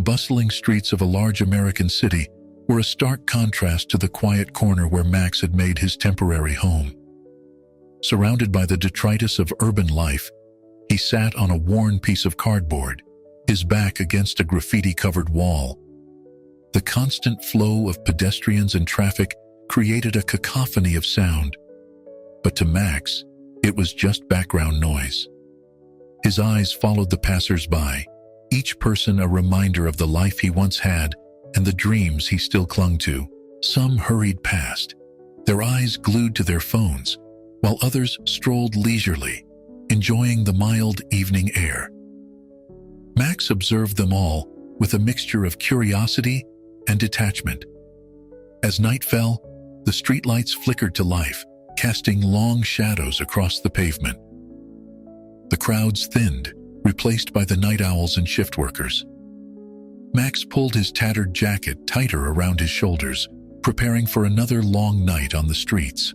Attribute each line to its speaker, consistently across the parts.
Speaker 1: The bustling streets of a large American city were a stark contrast to the quiet corner where Max had made his temporary home. Surrounded by the detritus of urban life, he sat on a worn piece of cardboard, his back against a graffiti-covered wall. The constant flow of pedestrians and traffic created a cacophony of sound, but to Max, it was just background noise. His eyes followed the passers-by, each person a reminder of the life he once had and the dreams he still clung to. Some hurried past, their eyes glued to their phones, while others strolled leisurely, enjoying the mild evening air. Max observed them all with a mixture of curiosity and detachment. As night fell, the streetlights flickered to life, casting long shadows across the pavement. The crowds thinned, replaced by the night owls and shift workers. Max pulled his tattered jacket tighter around his shoulders, preparing for another long night on the streets.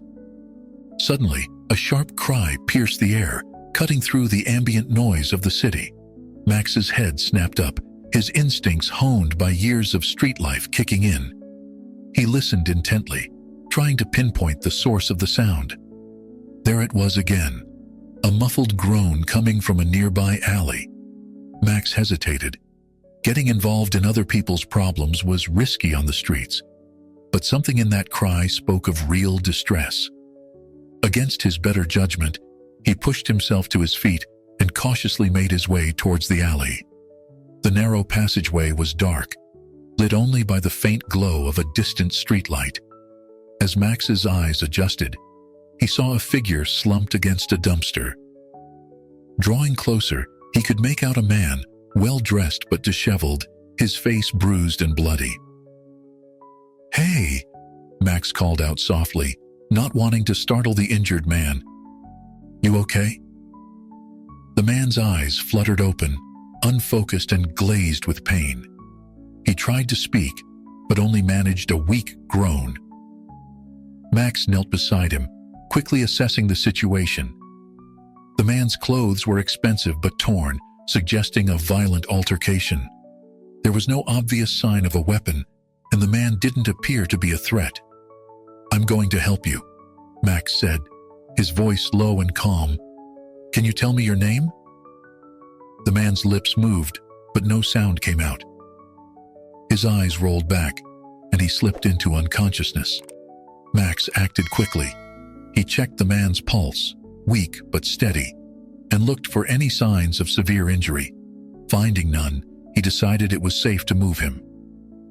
Speaker 1: Suddenly, a sharp cry pierced the air, cutting through the ambient noise of the city. Max's head snapped up, his instincts honed by years of street life kicking in. He listened intently, trying to pinpoint the source of the sound. There it was again, a muffled groan coming from a nearby alley. Max hesitated. Getting involved in other people's problems was risky on the streets, but something in that cry spoke of real distress. Against his better judgment, he pushed himself to his feet and cautiously made his way towards the alley. The narrow passageway was dark, lit only by the faint glow of a distant streetlight. As Max's eyes adjusted, he saw a figure slumped against a dumpster. Drawing closer, he could make out a man, well-dressed but disheveled, his face bruised and bloody. "Hey!" Max called out softly, not wanting to startle the injured man. "You okay?" The man's eyes fluttered open, unfocused and glazed with pain. He tried to speak, but only managed a weak groan. Max knelt beside him, quickly assessing the situation. The man's clothes were expensive but torn, suggesting a violent altercation. There was no obvious sign of a weapon, and the man didn't appear to be a threat. "I'm going to help you," Max said, his voice low and calm. "Can you tell me your name?" The man's lips moved, but no sound came out. His eyes rolled back, and he slipped into unconsciousness. Max acted quickly. He checked the man's pulse, weak but steady, and looked for any signs of severe injury. Finding none, he decided it was safe to move him.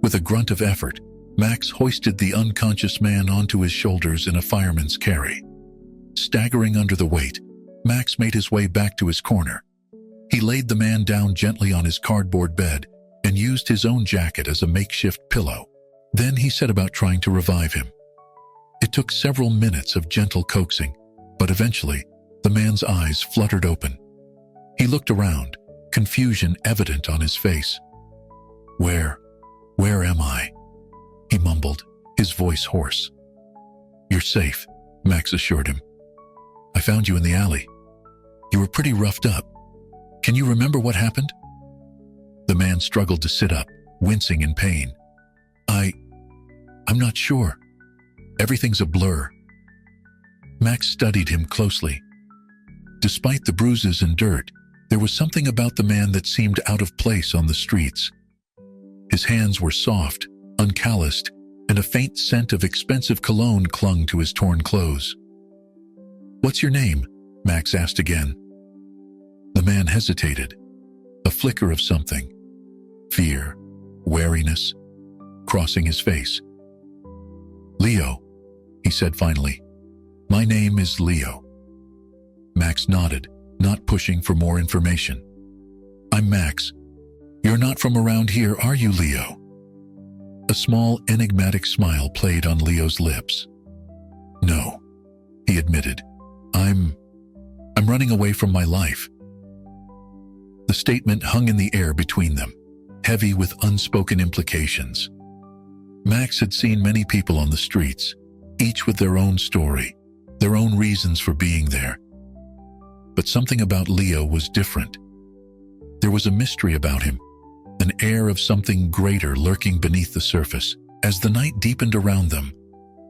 Speaker 1: With a grunt of effort, Max hoisted the unconscious man onto his shoulders in a fireman's carry. Staggering under the weight, Max made his way back to his corner. He laid the man down gently on his cardboard bed and used his own jacket as a makeshift pillow. Then he set about trying to revive him. It took several minutes of gentle coaxing, but eventually, the man's eyes fluttered open. He looked around, confusion evident on his face. Where am I?" he mumbled, his voice hoarse. "You're safe," Max assured him. "I found you in the alley. You were pretty roughed up. Can you remember what happened?" The man struggled to sit up, wincing in pain. I'm not sure. Everything's a blur." Max studied him closely. Despite the bruises and dirt, there was something about the man that seemed out of place on the streets. His hands were soft, uncalloused, and a faint scent of expensive cologne clung to his torn clothes. "What's your name?" Max asked again. The man hesitated, a flicker of something, fear, wariness, crossing his face. "Leo," he said finally. "My name is Leo." Max nodded, not pushing for more information. "I'm Max. You're not from around here, are you, Leo?" A small, enigmatic smile played on Leo's lips. "No," he admitted. I'm running away from my life." The statement hung in the air between them, heavy with unspoken implications. Max had seen many people on the streets, each with their own story, their own reasons for being there. But something about Leo was different. There was a mystery about him, an air of something greater lurking beneath the surface. As the night deepened around them,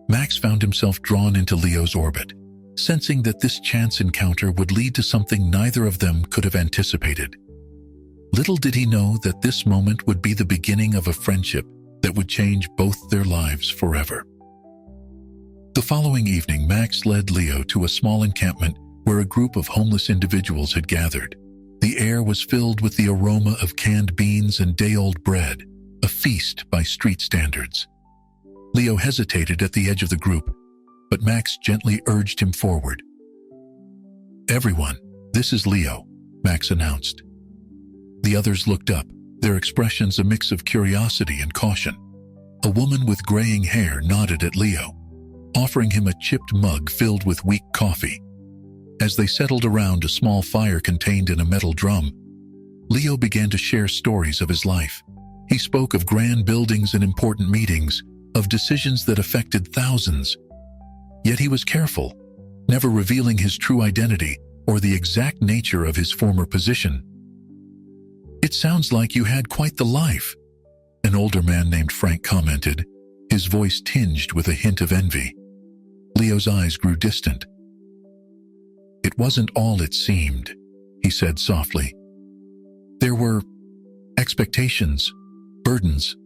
Speaker 1: Max found himself drawn into Leo's orbit, sensing that this chance encounter would lead to something neither of them could have anticipated. Little did he know that this moment would be the beginning of a friendship that would change both their lives forever. The following evening, Max led Leo to a small encampment where a group of homeless individuals had gathered. The air was filled with the aroma of canned beans and day-old bread, a feast by street standards. Leo hesitated at the edge of the group, but Max gently urged him forward. "Everyone, this is Leo," Max announced. The others looked up, their expressions a mix of curiosity and caution. A woman with graying hair nodded at Leo, offering him a chipped mug filled with weak coffee. As they settled around a small fire contained in a metal drum, Leo began to share stories of his life. He spoke of grand buildings and important meetings, of decisions that affected thousands. Yet he was careful, never revealing his true identity or the exact nature of his former position. "It sounds like you had quite the life," an older man named Frank commented, his voice tinged with a hint of envy. Leo's eyes grew distant. "It wasn't all it seemed," he said softly. "There were expectations, burdens."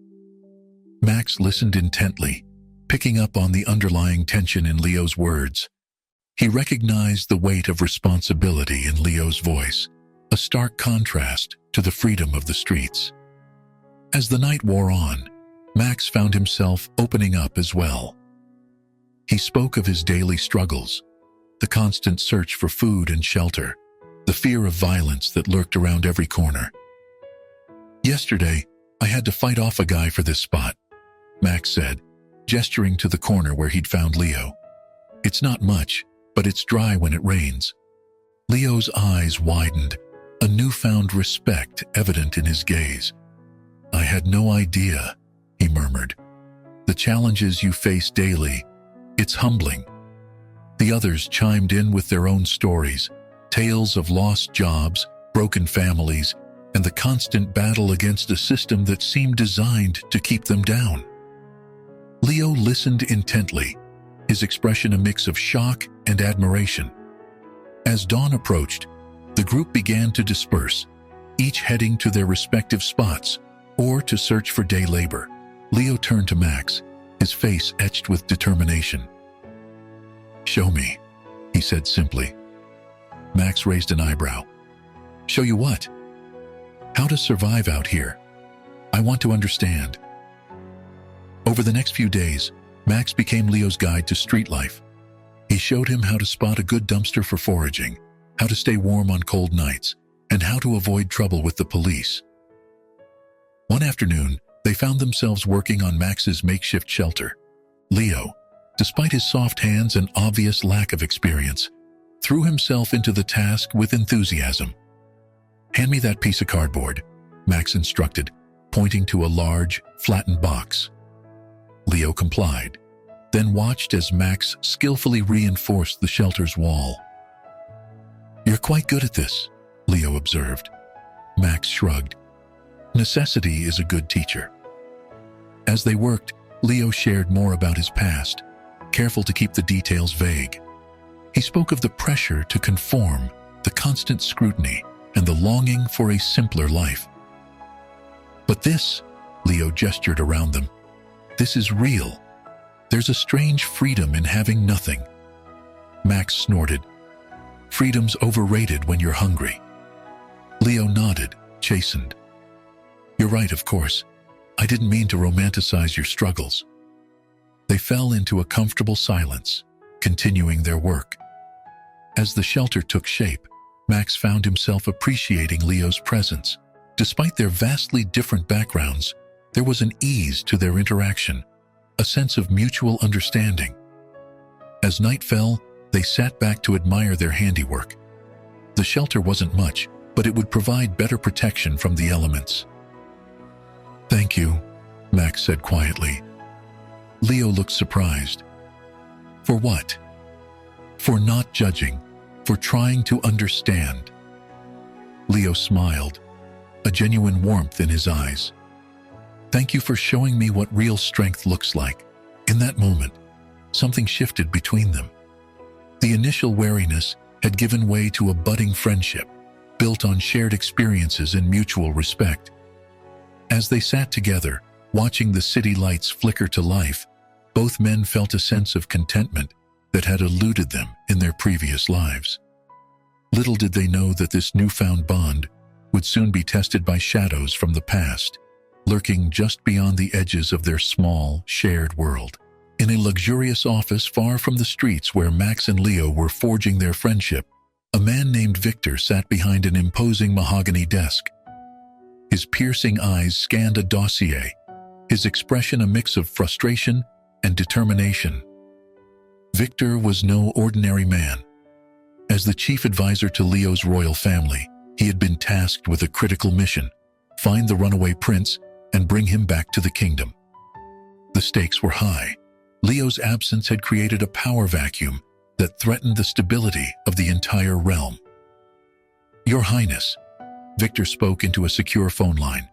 Speaker 1: Max listened intently, picking up on the underlying tension in Leo's words. He recognized the weight of responsibility in Leo's voice, a stark contrast to the freedom of the streets. As the night wore on, Max found himself opening up as well. He spoke of his daily struggles, the constant search for food and shelter, the fear of violence that lurked around every corner. "Yesterday, I had to fight off a guy for this spot," Max said, gesturing to the corner where he'd found Leo. "It's not much, but it's dry when it rains." Leo's eyes widened, a newfound respect evident in his gaze. "I had no idea," he murmured. "The challenges you face daily, it's humbling." The others chimed in with their own stories, tales of lost jobs, broken families, and the constant battle against a system that seemed designed to keep them down. Leo listened intently, his expression a mix of shock and admiration. As dawn approached, the group began to disperse, each heading to their respective spots or to search for day labor. Leo turned to Max, his face etched with determination. "Show me," he said simply. Max raised an eyebrow. "Show you what?" "How to survive out here. I want to understand." Over the next few days, Max became Leo's guide to street life. He showed him how to spot a good dumpster for foraging, how to stay warm on cold nights, and how to avoid trouble with the police. One afternoon, they found themselves working on Max's makeshift shelter. Leo, despite his soft hands and obvious lack of experience, threw himself into the task with enthusiasm. "Hand me that piece of cardboard," Max instructed, pointing to a large, flattened box. Leo complied, then watched as Max skillfully reinforced the shelter's wall. "You're quite good at this," Leo observed. Max shrugged. "Necessity is a good teacher." As they worked, Leo shared more about his past, careful to keep the details vague. He spoke of the pressure to conform, the constant scrutiny, and the longing for a simpler life. "But this," Leo gestured around them, "this is real. There's a strange freedom in having nothing." Max snorted. "Freedom's overrated when you're hungry." Leo nodded, chastened. "You're right, of course. I didn't mean to romanticize your struggles." They fell into a comfortable silence, continuing their work. As the shelter took shape, Max found himself appreciating Leo's presence. Despite their vastly different backgrounds, there was an ease to their interaction, a sense of mutual understanding. As night fell, they sat back to admire their handiwork. The shelter wasn't much, but it would provide better protection from the elements. "Thank you," Max said quietly. Leo looked surprised. "For what?" "For not judging, for trying to understand." Leo smiled, a genuine warmth in his eyes. "Thank you for showing me what real strength looks like." In that moment, something shifted between them. The initial wariness had given way to a budding friendship, built on shared experiences and mutual respect. As they sat together, watching the city lights flicker to life, both men felt a sense of contentment that had eluded them in their previous lives. Little did they know that this newfound bond would soon be tested by shadows from the past, lurking just beyond the edges of their small, shared world. In a luxurious office far from the streets where Max and Leo were forging their friendship, a man named Victor sat behind an imposing mahogany desk. His piercing eyes scanned a dossier, his expression a mix of frustration and determination. Victor was no ordinary man. As the chief advisor to Leo's royal family, he had been tasked with a critical mission: find the runaway prince and bring him back to the kingdom. The stakes were high. Leo's absence had created a power vacuum that threatened the stability of the entire realm. "Your Highness," Victor spoke into a secure phone line,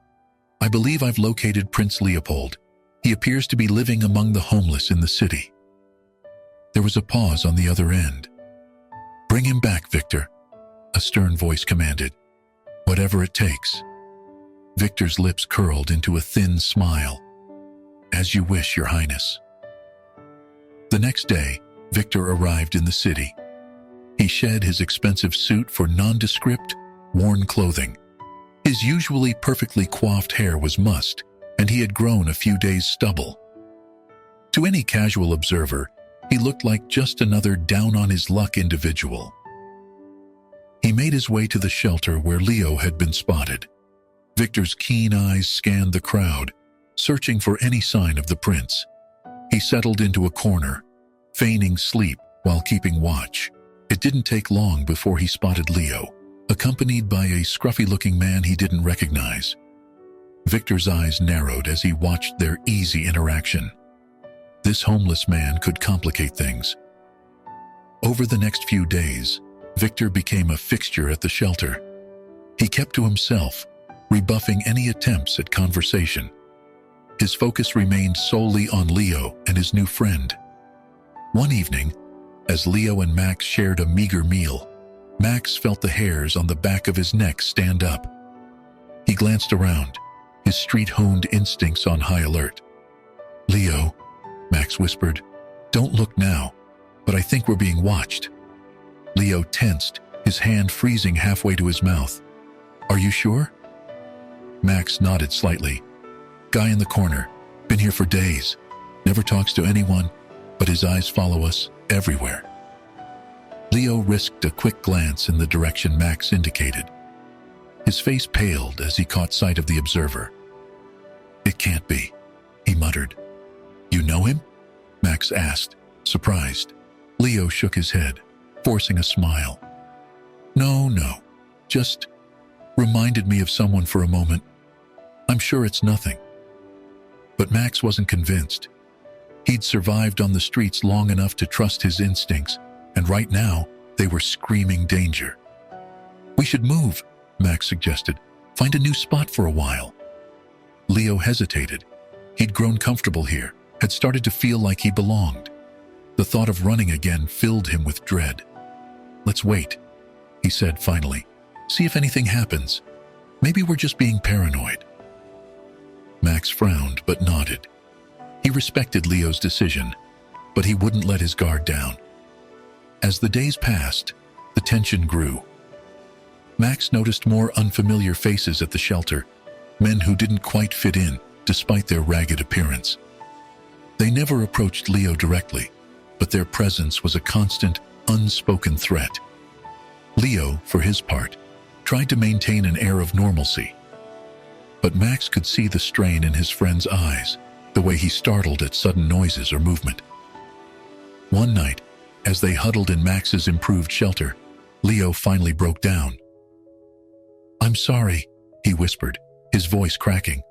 Speaker 1: "I believe I've located Prince Leopold. He appears to be living among the homeless in the city." There was a pause on the other end. "Bring him back, Victor," a stern voice commanded. "Whatever it takes." Victor's lips curled into a thin smile. "As you wish, Your Highness." The next day, Victor arrived in the city. He shed his expensive suit for nondescript, worn clothing. His usually perfectly coiffed hair was mussed, and he had grown a few days' stubble. To any casual observer, he looked like just another down-on-his-luck individual. He made his way to the shelter where Leo had been spotted. Victor's keen eyes scanned the crowd, searching for any sign of the prince. He settled into a corner, feigning sleep while keeping watch. It didn't take long before he spotted Leo, accompanied by a scruffy-looking man he didn't recognize. Victor's eyes narrowed as he watched their easy interaction. This homeless man could complicate things. Over the next few days, Victor became a fixture at the shelter. He kept to himself, rebuffing any attempts at conversation. His focus remained solely on Leo and his new friend. One evening, as Leo and Max shared a meager meal, Max felt the hairs on the back of his neck stand up. He glanced around, his street-honed instincts on high alert. "Leo," Max whispered, "don't look now, but I think we're being watched." Leo tensed, his hand freezing halfway to his mouth. "Are you sure?" Max nodded slightly. "Guy in the corner, been here for days, never talks to anyone, but his eyes follow us everywhere." Leo risked a quick glance in the direction Max indicated. His face paled as he caught sight of the observer. "It can't be," he muttered. "You know him?" Max asked, surprised. Leo shook his head, forcing a smile. No, just reminded me of someone for a moment. I'm sure it's nothing." But Max wasn't convinced. He'd survived on the streets long enough to trust his instincts, and right now, they were screaming danger. "We should move," Max suggested. "Find a new spot for a while." Leo hesitated. He'd grown comfortable here, had started to feel like he belonged. The thought of running again filled him with dread. "Let's wait," he said finally. "See if anything happens. Maybe we're just being paranoid." Max frowned but nodded. He respected Leo's decision, but he wouldn't let his guard down. As the days passed, the tension grew. Max noticed more unfamiliar faces at the shelter, men who didn't quite fit in despite their ragged appearance. They never approached Leo directly, but their presence was a constant, unspoken threat. Leo, for his part, tried to maintain an air of normalcy. But Max could see the strain in his friend's eyes, the way he startled at sudden noises or movement. One night, as they huddled in Max's improved shelter, Leo finally broke down. "I'm sorry," he whispered, his voice cracking.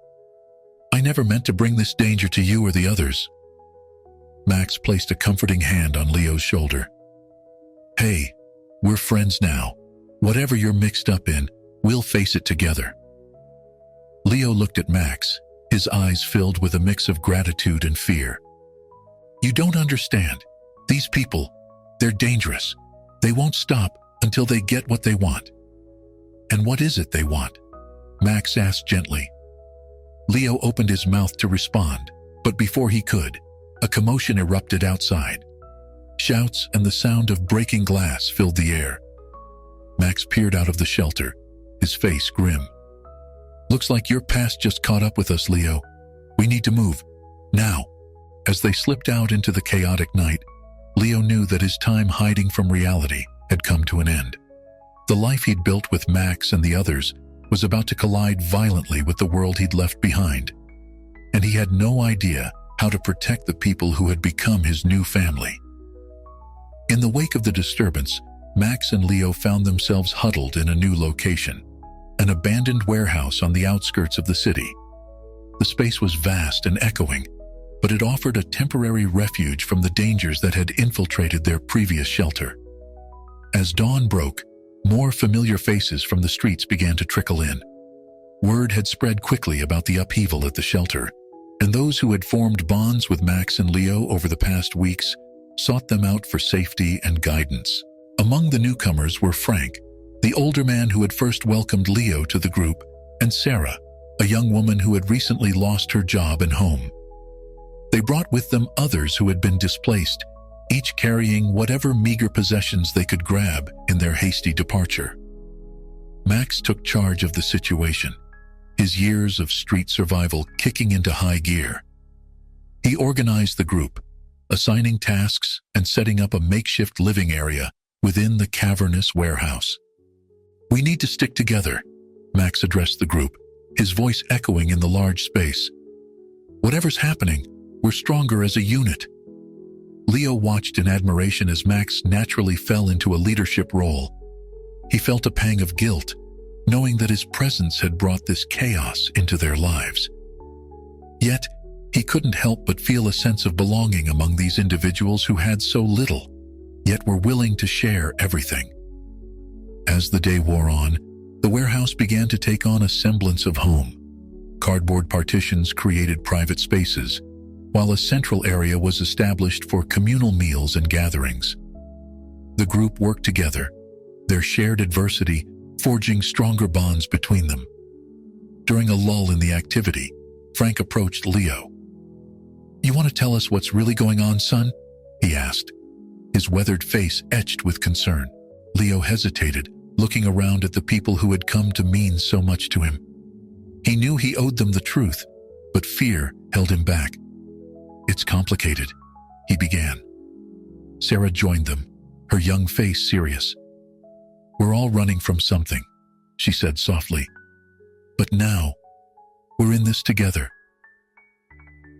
Speaker 1: "I never meant to bring this danger to you or the others." Max placed a comforting hand on Leo's shoulder. "Hey, we're friends now. Whatever you're mixed up in, we'll face it together." Leo looked at Max, his eyes filled with a mix of gratitude and fear. "You don't understand. These people, they're dangerous. They won't stop until they get what they want." "And what is it they want?" Max asked gently. Leo opened his mouth to respond, but before he could, a commotion erupted outside. Shouts and the sound of breaking glass filled the air. Max peered out of the shelter, his face grim. "Looks like your past just caught up with us, Leo. We need to move, now." As they slipped out into the chaotic night, Leo knew that his time hiding from reality had come to an end. The life he'd built with Max and the others was about to collide violently with the world he'd left behind, and he had no idea how to protect the people who had become his new family. In the wake of the disturbance, Max and Leo found themselves huddled in a new location, an abandoned warehouse on the outskirts of the city. The space was vast and echoing, but it offered a temporary refuge from the dangers that had infiltrated their previous shelter. As dawn broke, more familiar faces from the streets began to trickle in. Word had spread quickly about the upheaval at the shelter, and those who had formed bonds with Max and Leo over the past weeks sought them out for safety and guidance. Among the newcomers were Frank, the older man who had first welcomed Leo to the group, and Sarah, a young woman who had recently lost her job and home. They brought with them others who had been displaced, each carrying whatever meager possessions they could grab in their hasty departure. Max took charge of the situation, his years of street survival kicking into high gear. He organized the group, assigning tasks and setting up a makeshift living area within the cavernous warehouse. "We need to stick together," Max addressed the group, his voice echoing in the large space. "Whatever's happening, we're stronger as a unit." Leo watched in admiration as Max naturally fell into a leadership role. He felt a pang of guilt, knowing that his presence had brought this chaos into their lives. Yet, he couldn't help but feel a sense of belonging among these individuals who had so little, yet were willing to share everything. As the day wore on, the warehouse began to take on a semblance of home. Cardboard partitions created private spaces, while a central area was established for communal meals and gatherings. The group worked together, their shared adversity forging stronger bonds between them. During a lull in the activity, Frank approached Leo. "You want to tell us what's really going on, son?" he asked, his weathered face etched with concern. Leo hesitated, looking around at the people who had come to mean so much to him. He knew he owed them the truth, but fear held him back. "It's complicated," he began. Sarah joined them, her young face serious. "We're all running from something," she said softly. "But now, we're in this together."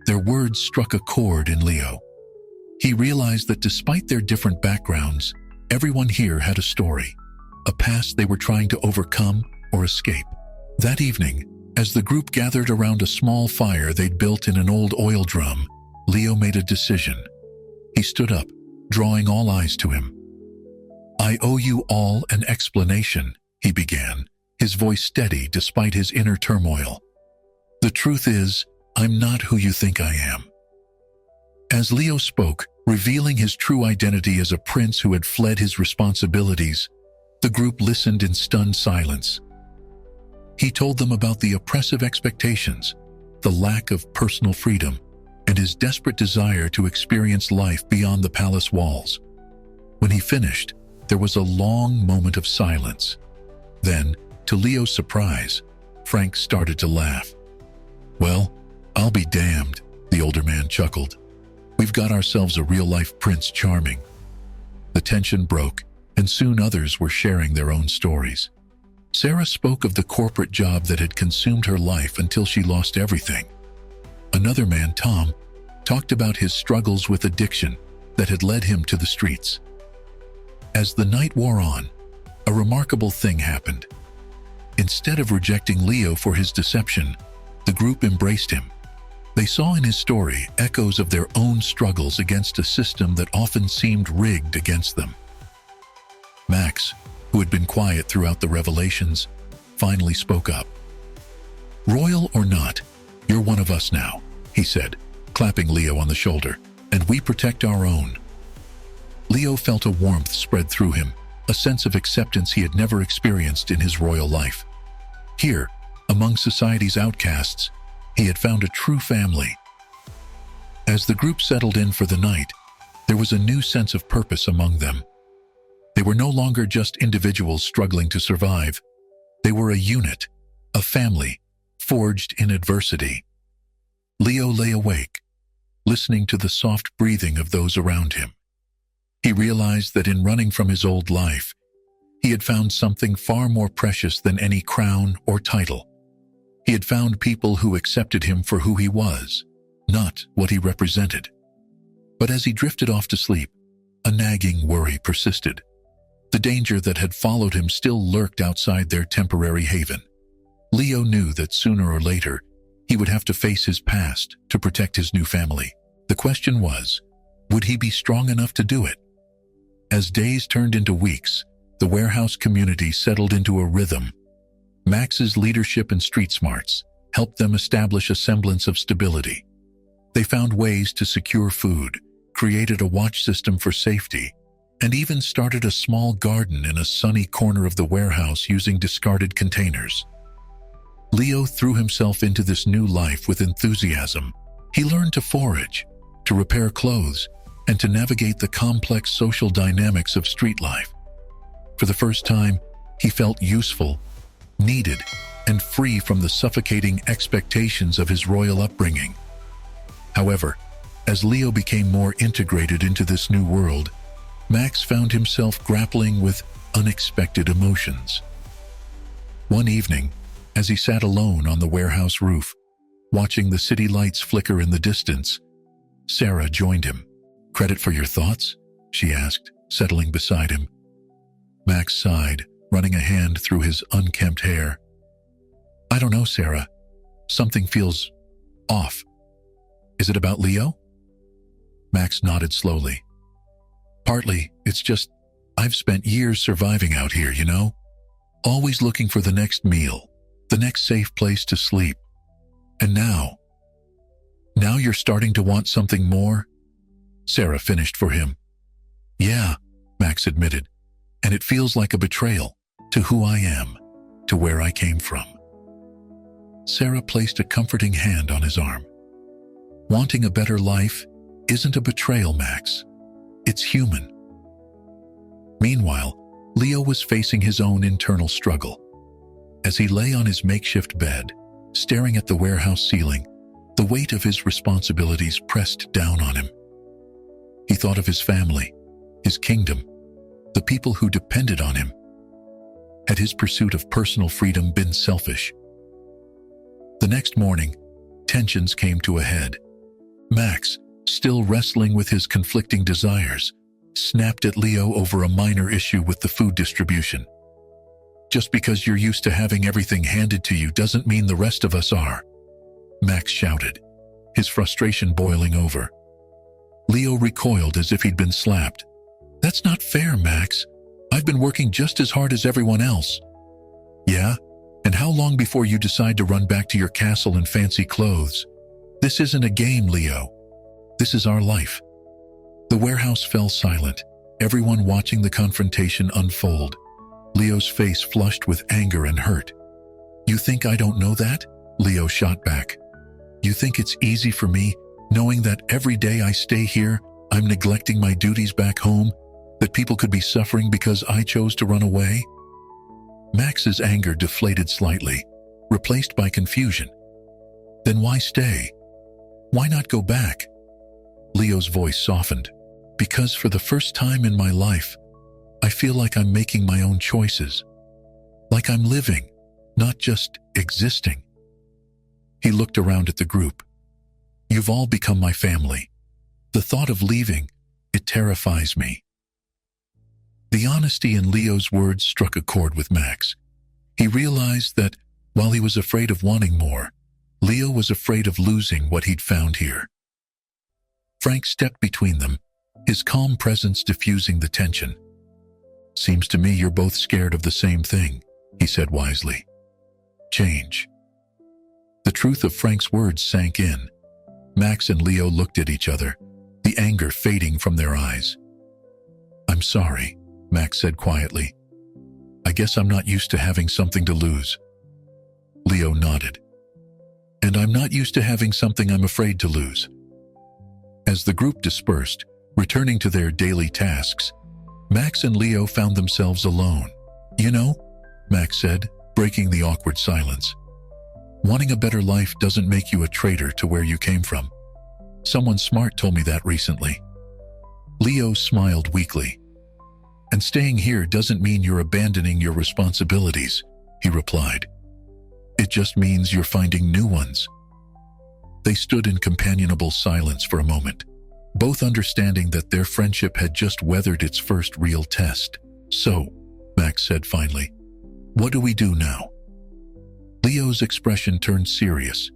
Speaker 1: Their words struck a chord in Leo. He realized that despite their different backgrounds, everyone here had a story, a past they were trying to overcome or escape. That evening, as the group gathered around a small fire they'd built in an old oil drum, Leo made a decision. He stood up, drawing all eyes to him. "I owe you all an explanation," he began, his voice steady despite his inner turmoil. "The truth is, I'm not who you think I am." As Leo spoke, revealing his true identity as a prince who had fled his responsibilities, the group listened in stunned silence. He told them about the oppressive expectations, the lack of personal freedom, and his desperate desire to experience life beyond the palace walls. When he finished, there was a long moment of silence. Then, to Leo's surprise, Frank started to laugh. "Well, I'll be damned," the older man chuckled. "We've got ourselves a real-life Prince Charming." The tension broke, and soon others were sharing their own stories. Sarah spoke of the corporate job that had consumed her life until she lost everything. Another man, Tom, talked about his struggles with addiction that had led him to the streets. As the night wore on, a remarkable thing happened. Instead of rejecting Leo for his deception, the group embraced him. They saw in his story echoes of their own struggles against a system that often seemed rigged against them. Max, who had been quiet throughout the revelations, finally spoke up. "Royal or not, you're one of us now," he said, clapping Leo on the shoulder, "and we protect our own." Leo felt a warmth spread through him, a sense of acceptance he had never experienced in his royal life. Here, among society's outcasts, he had found a true family. As the group settled in for the night, there was a new sense of purpose among them. They were no longer just individuals struggling to survive. They were a unit, a family, forged in adversity. Leo lay awake, listening to the soft breathing of those around him. He realized that in running from his old life, he had found something far more precious than any crown or title. He had found people who accepted him for who he was, not what he represented. But as he drifted off to sleep, a nagging worry persisted. The danger that had followed him still lurked outside their temporary haven. Leo knew that sooner or later, he would have to face his past to protect his new family. The question was, would he be strong enough to do it? As days turned into weeks, the warehouse community settled into a rhythm. Max's leadership and street smarts helped them establish a semblance of stability. They found ways to secure food, created a watch system for safety, and even started a small garden in a sunny corner of the warehouse using discarded containers. Leo threw himself into this new life with enthusiasm. He learned to forage, to repair clothes, and to navigate the complex social dynamics of street life. For the first time, he felt useful, needed, and free from the suffocating expectations of his royal upbringing. However, as Leo became more integrated into this new world, Max found himself grappling with unexpected emotions. One evening, as he sat alone on the warehouse roof, watching the city lights flicker in the distance, Sarah joined him. "Credit for your thoughts?" she asked, settling beside him. Max sighed, running a hand through his unkempt hair. "I don't know, Sarah. Something feels off. Is it about Leo?" Max nodded slowly. "Partly, it's just, I've spent years surviving out here, you know? Always looking for the next meal, the next safe place to sleep. And now you're starting to want something more?" Sarah finished for him. "Yeah," Max admitted, "and it feels like a betrayal to who I am, to where I came from." Sarah placed a comforting hand on his arm. "Wanting a better life isn't a betrayal, Max. It's human." Meanwhile, Leo was facing his own internal struggle. As he lay on his makeshift bed, staring at the warehouse ceiling, the weight of his responsibilities pressed down on him. He thought of his family, his kingdom, the people who depended on him. Had his pursuit of personal freedom been selfish? The next morning, tensions came to a head. Max, still wrestling with his conflicting desires, snapped at Leo over a minor issue with the food distribution. "Just because you're used to having everything handed to you doesn't mean the rest of us are," Max shouted, his frustration boiling over. Leo recoiled as if he'd been slapped. "That's not fair, Max. I've been working just as hard as everyone else." "Yeah? And how long before you decide to run back to your castle in fancy clothes? This isn't a game, Leo. This is our life." The warehouse fell silent, everyone watching the confrontation unfold. Leo's face flushed with anger and hurt. "You think I don't know that?" Leo shot back. "You think it's easy for me, knowing that every day I stay here, I'm neglecting my duties back home, that people could be suffering because I chose to run away?" Max's anger deflated slightly, replaced by confusion. "Then why stay? Why not go back?" Leo's voice softened. "Because for the first time in my life, I feel like I'm making my own choices. Like I'm living, not just existing." He looked around at the group. "You've all become my family. The thought of leaving, it terrifies me." The honesty in Leo's words struck a chord with Max. He realized that, while he was afraid of wanting more, Leo was afraid of losing what he'd found here. Frank stepped between them, his calm presence diffusing the tension. "Seems to me you're both scared of the same thing," he said wisely. "Change." The truth of Frank's words sank in. Max and Leo looked at each other, the anger fading from their eyes. "I'm sorry," Max said quietly. "I guess I'm not used to having something to lose." Leo nodded. "And I'm not used to having something I'm afraid to lose." As the group dispersed, returning to their daily tasks, Max and Leo found themselves alone. "You know," Max said, breaking the awkward silence, "wanting a better life doesn't make you a traitor to where you came from. Someone smart told me that recently." Leo smiled weakly. "And staying here doesn't mean you're abandoning your responsibilities," he replied. "It just means you're finding new ones." They stood in companionable silence for a moment, both understanding that their friendship had just weathered its first real test. "So," Max said finally, "what do we do now?" Leo's expression turned serious.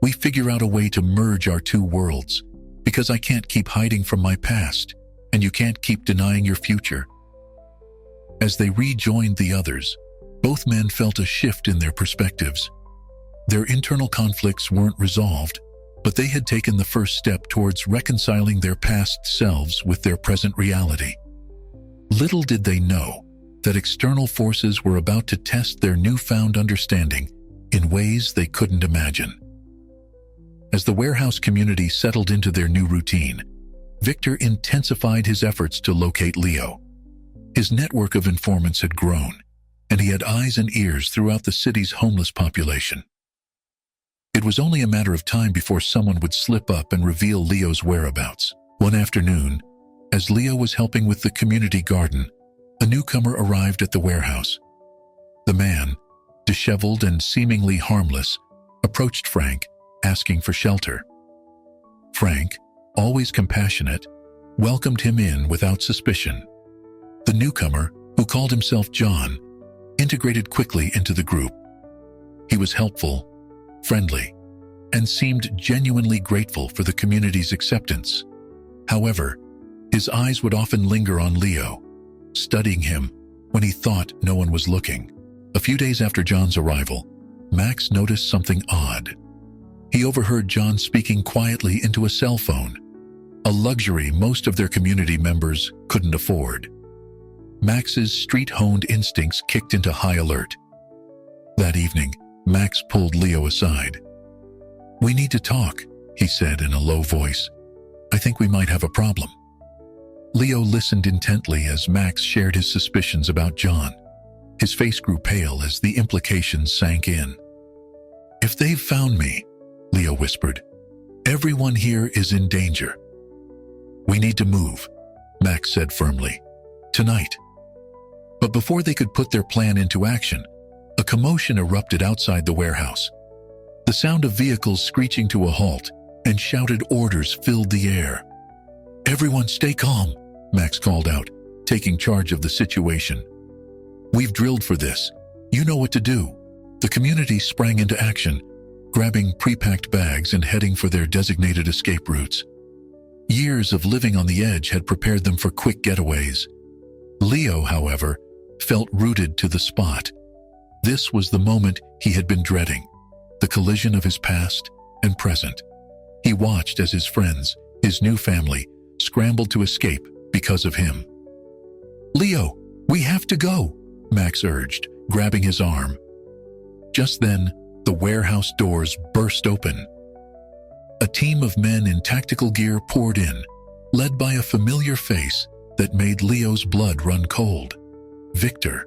Speaker 1: "We figure out a way to merge our two worlds, because I can't keep hiding from my past, and you can't keep denying your future." As they rejoined the others, both men felt a shift in their perspectives. Their internal conflicts weren't resolved, but they had taken the first step towards reconciling their past selves with their present reality. Little did they know that external forces were about to test their newfound understanding in ways they couldn't imagine. As the warehouse community settled into their new routine, Victor intensified his efforts to locate Leo. His network of informants had grown, and he had eyes and ears throughout the city's homeless population. It was only a matter of time before someone would slip up and reveal Leo's whereabouts. One afternoon, as Leo was helping with the community garden, a newcomer arrived at the warehouse. The man, disheveled and seemingly harmless, approached Frank, asking for shelter. Frank, always compassionate, welcomed him in without suspicion. The newcomer, who called himself John, integrated quickly into the group. He was helpful, friendly, and seemed genuinely grateful for the community's acceptance. However, his eyes would often linger on Leo, studying him when he thought no one was looking. A few days after John's arrival, Max noticed something odd. He overheard John speaking quietly into a cell phone, a luxury most of their community members couldn't afford. Max's street-honed instincts kicked into high alert. That evening, Max pulled Leo aside. "We need to talk," he said in a low voice. "I think we might have a problem." Leo listened intently as Max shared his suspicions about John. His face grew pale as the implications sank in. "If they've found me," Leo whispered, "everyone here is in danger." "We need to move," Max said firmly. "Tonight." But before they could put their plan into action, a commotion erupted outside the warehouse. The sound of vehicles screeching to a halt and shouted orders filled the air. "Everyone stay calm," Max called out, taking charge of the situation. "We've drilled for this. You know what to do." The community sprang into action, grabbing pre-packed bags and heading for their designated escape routes. Years of living on the edge had prepared them for quick getaways. Leo, however, felt rooted to the spot. This was the moment he had been dreading, the collision of his past and present. He watched as his friends, his new family, scrambled to escape because of him. "Leo, we have to go," Max urged, grabbing his arm. Just then, the warehouse doors burst open. A team of men in tactical gear poured in, led by a familiar face that made Leo's blood run cold. Victor.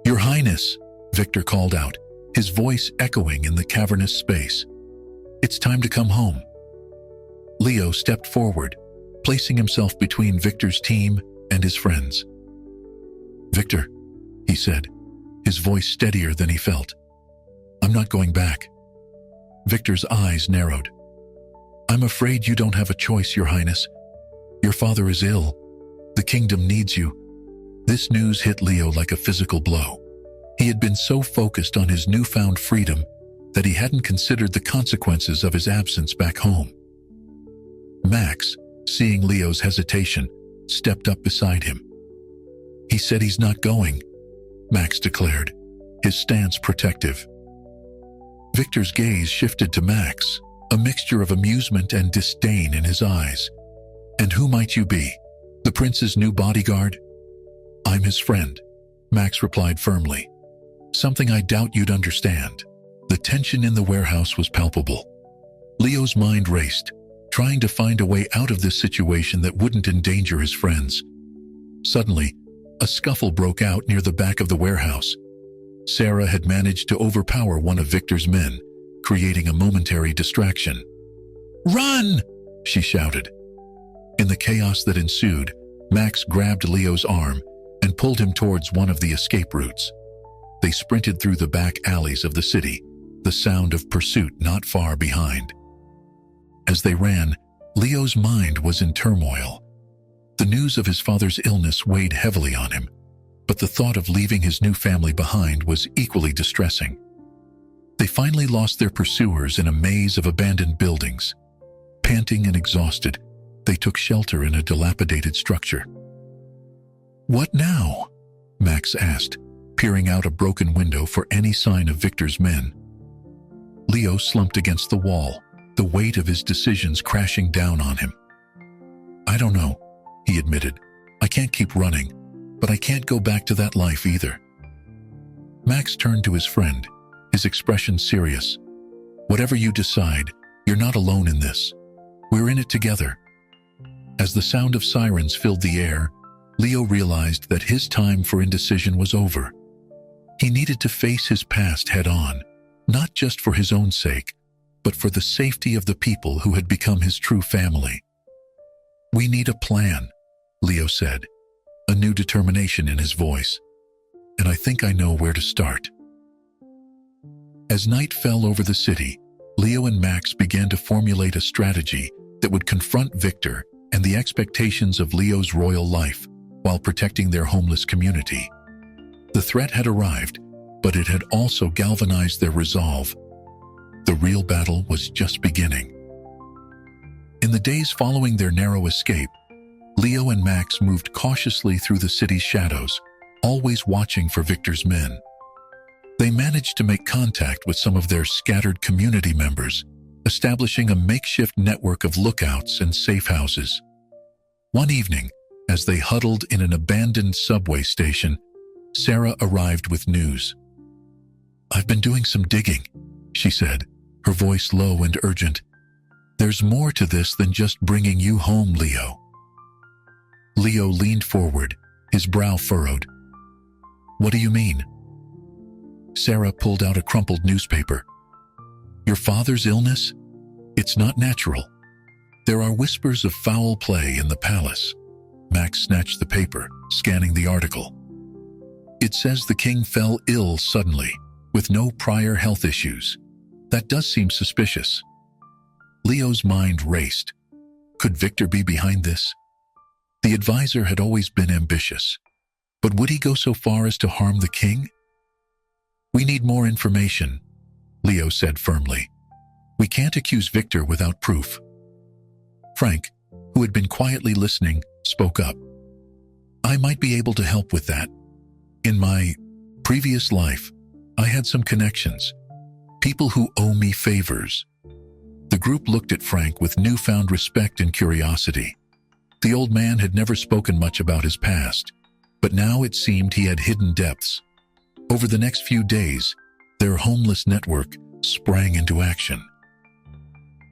Speaker 1: "Your Highness," Victor called out, his voice echoing in the cavernous space. "It's time to come home." Leo stepped forward, placing himself between Victor's team and his friends. "Victor," he said, his voice steadier than he felt. "I'm not going back." Victor's eyes narrowed. "I'm afraid you don't have a choice, Your Highness. Your father is ill. The kingdom needs you." This news hit Leo like a physical blow. He had been so focused on his newfound freedom that he hadn't considered the consequences of his absence back home. Max, seeing Leo's hesitation, stepped up beside him. "He said he's not going," Max declared, his stance protective. Victor's gaze shifted to Max, a mixture of amusement and disdain in his eyes. "And who might you be? The prince's new bodyguard?" "I'm his friend," Max replied firmly. "Something I doubt you'd understand." The tension in the warehouse was palpable. Leo's mind raced, trying to find a way out of this situation that wouldn't endanger his friends. Suddenly, a scuffle broke out near the back of the warehouse. Sarah had managed to overpower one of Victor's men, creating a momentary distraction. "Run!" she shouted. In the chaos that ensued, Max grabbed Leo's arm and pulled him towards one of the escape routes. They sprinted through the back alleys of the city, the sound of pursuit not far behind. As they ran, Leo's mind was in turmoil. The news of his father's illness weighed heavily on him, but the thought of leaving his new family behind was equally distressing. They finally lost their pursuers in a maze of abandoned buildings. Panting and exhausted, they took shelter in a dilapidated structure. "What now?" Max asked, peering out a broken window for any sign of Victor's men. Leo slumped against the wall, the weight of his decisions crashing down on him. "I don't know," he admitted. "I can't keep running, but I can't go back to that life either." Max turned to his friend, his expression serious. "Whatever you decide, you're not alone in this. We're in it together." As the sound of sirens filled the air, Leo realized that his time for indecision was over. He needed to face his past head-on, not just for his own sake, but for the safety of the people who had become his true family. "We need a plan," Leo said, a new determination in his voice. "And I think I know where to start." As night fell over the city, Leo and Max began to formulate a strategy that would confront Victor and the expectations of Leo's royal life while protecting their homeless community. The threat had arrived, but it had also galvanized their resolve. The real battle was just beginning. In the days following their narrow escape, Leo and Max moved cautiously through the city's shadows, always watching for Victor's men. They managed to make contact with some of their scattered community members, establishing a makeshift network of lookouts and safe houses. One evening, as they huddled in an abandoned subway station, Sarah arrived with news. "I've been doing some digging," she said, her voice low and urgent. "There's more to this than just bringing you home, Leo." Leo leaned forward, his brow furrowed. "What do you mean?" Sarah pulled out a crumpled newspaper. "Your father's illness? It's not natural. There are whispers of foul play in the palace." Max snatched the paper, scanning the article. "It says the king fell ill suddenly, with no prior health issues. That does seem suspicious." Leo's mind raced. Could Victor be behind this? The advisor had always been ambitious, but would he go so far as to harm the king? "We need more information," Leo said firmly. "We can't accuse Victor without proof." Frank, who had been quietly listening, spoke up. "I might be able to help with that. In my previous life, I had some connections, people who owe me favors." The group looked at Frank with newfound respect and curiosity. The old man had never spoken much about his past, but now it seemed he had hidden depths. Over the next few days, their homeless network sprang into action.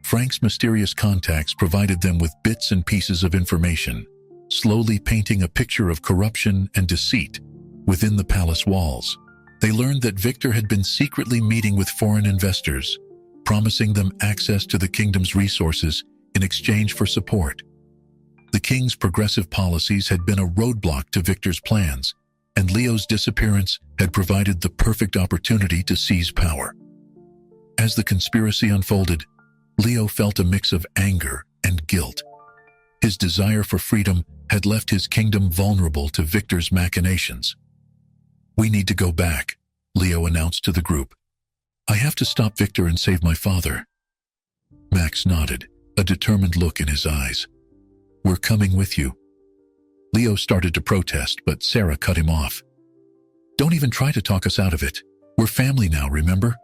Speaker 1: Frank's mysterious contacts provided them with bits and pieces of information, slowly painting a picture of corruption and deceit within the palace walls. They learned that Victor had been secretly meeting with foreign investors, promising them access to the kingdom's resources in exchange for support. The king's progressive policies had been a roadblock to Victor's plans, and Leo's disappearance had provided the perfect opportunity to seize power. As the conspiracy unfolded, Leo felt a mix of anger and guilt. His desire for freedom had left his kingdom vulnerable to Victor's machinations. "We need to go back," Leo announced to the group. "I have to stop Victor and save my father." Max nodded, a determined look in his eyes. "We're coming with you." Leo started to protest, but Sarah cut him off. "Don't even try to talk us out of it. We're family now, remember?"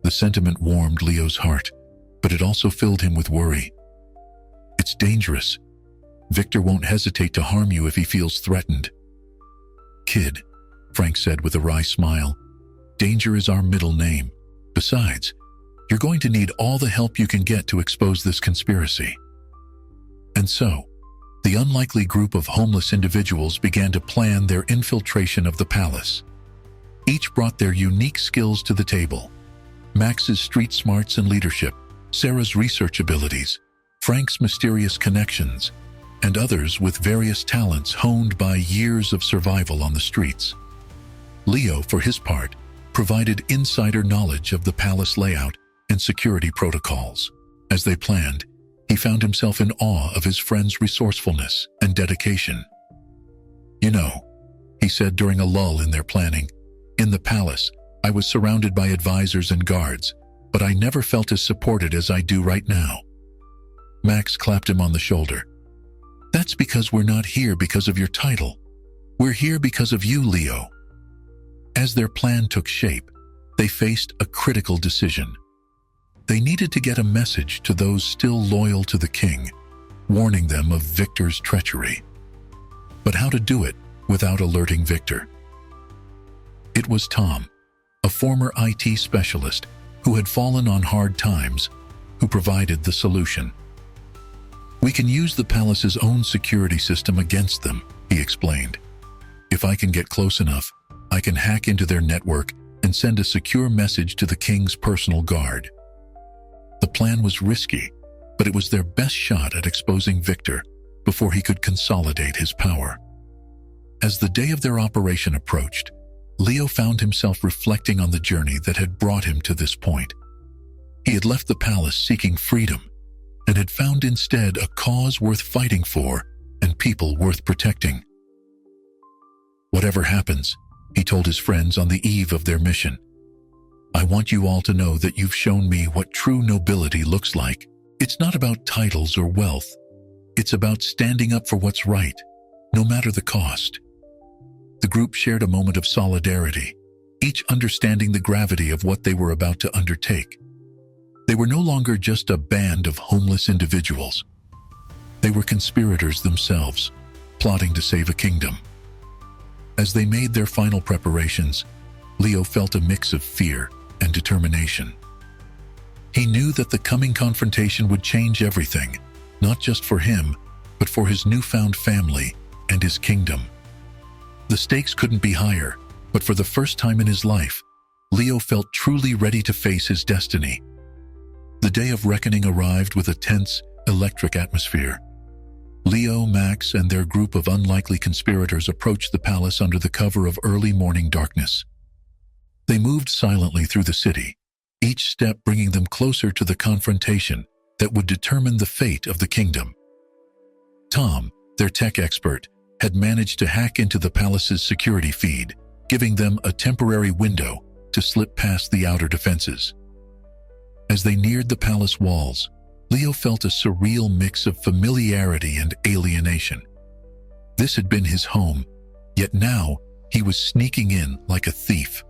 Speaker 1: The sentiment warmed Leo's heart, but it also filled him with worry. It's dangerous. Victor won't hesitate to harm you if he feels threatened. Kid, Frank said with a wry smile, danger is our middle name. Besides, you're going to need all the help you can get to expose this conspiracy. And so, the unlikely group of homeless individuals began to plan their infiltration of the palace. Each brought their unique skills to the table. Max's street smarts and leadership, Sarah's research abilities, Frank's mysterious connections, and others with various talents honed by years of survival on the streets. Leo, for his part, provided insider knowledge of the palace layout and security protocols. As they planned, he found himself in awe of his friend's resourcefulness and dedication. You know, he said during a lull in their planning, in the palace, I was surrounded by advisors and guards, but I never felt as supported as I do right now. Max clapped him on the shoulder. That's because we're not here because of your title. We're here because of you, Leo. As their plan took shape, they faced a critical decision. They needed to get a message to those still loyal to the king, warning them of Victor's treachery. But how to do it without alerting Victor? It was Tom, a former IT specialist who had fallen on hard times, who provided the solution. We can use the palace's own security system against them, he explained. If I can get close enough, I can hack into their network and send a secure message to the king's personal guard. The plan was risky, but it was their best shot at exposing Victor before he could consolidate his power. As the day of their operation approached, Leo found himself reflecting on the journey that had brought him to this point. He had left the palace seeking freedom and had found instead a cause worth fighting for and people worth protecting. Whatever happens, he told his friends on the eve of their mission, I want you all to know that you've shown me what true nobility looks like. It's not about titles or wealth. It's about standing up for what's right, no matter the cost. The group shared a moment of solidarity, each understanding the gravity of what they were about to undertake. They were no longer just a band of homeless individuals. They were conspirators themselves, plotting to save a kingdom. As they made their final preparations, Leo felt a mix of fear and determination. He knew that the coming confrontation would change everything, not just for him, but for his newfound family and his kingdom. The stakes couldn't be higher, but for the first time in his life, Leo felt truly ready to face his destiny. The day of reckoning arrived with a tense, electric atmosphere. Leo, Max, and their group of unlikely conspirators approached the palace under the cover of early morning darkness. They moved silently through the city, each step bringing them closer to the confrontation that would determine the fate of the kingdom. Tom, their tech expert, had managed to hack into the palace's security feed, giving them a temporary window to slip past the outer defenses. As they neared the palace walls, Leo felt a surreal mix of familiarity and alienation. This had been his home, yet now he was sneaking in like a thief.